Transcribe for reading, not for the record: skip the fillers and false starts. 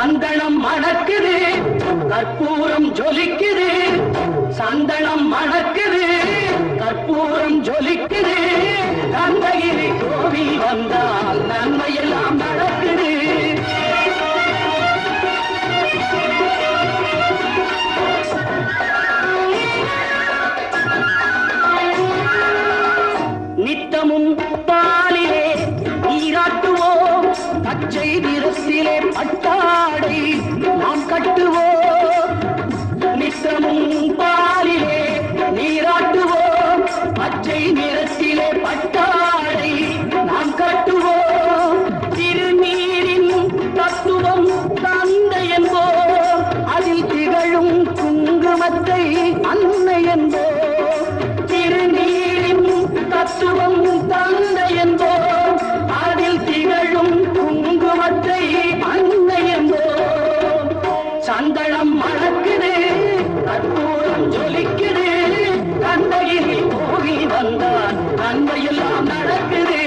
சந்தனம் மணக்குது கற்பூரம் ஜொலிக்குது சந்தனம் மணக்குது கற்பூரம் ஜொலிக்குது கந்தகிரி கோவில் வந்தால் நன்மையெல்லாம் நடக்குது நித்தமும் பாலிலே நீராட்டுவோம் பச்சை நிறத்திலே பட்டாடை நாம் கட்டுவோம் நித்தமும் பாலிலே நீராட்டுவோம் பச்சை நிறத்திலே பட்டாடை நாம் கட்டுவோம் திருநீரின் தத்துவம் தந்தை என்போம் அதில் திகழும் குங்குமத்தை அன்னை என்போம் திருநீரின் தத்துவம் தந்தை என்போம் அதில் திகழும் குங்குமத்தை அன்னை என்போம் சந்தனம் மணக்குது கற்பூரம் ஜொலிக்குது கந்தகிரி கோவில் வந்தால் நன்மையெல்லாம் நடக்குது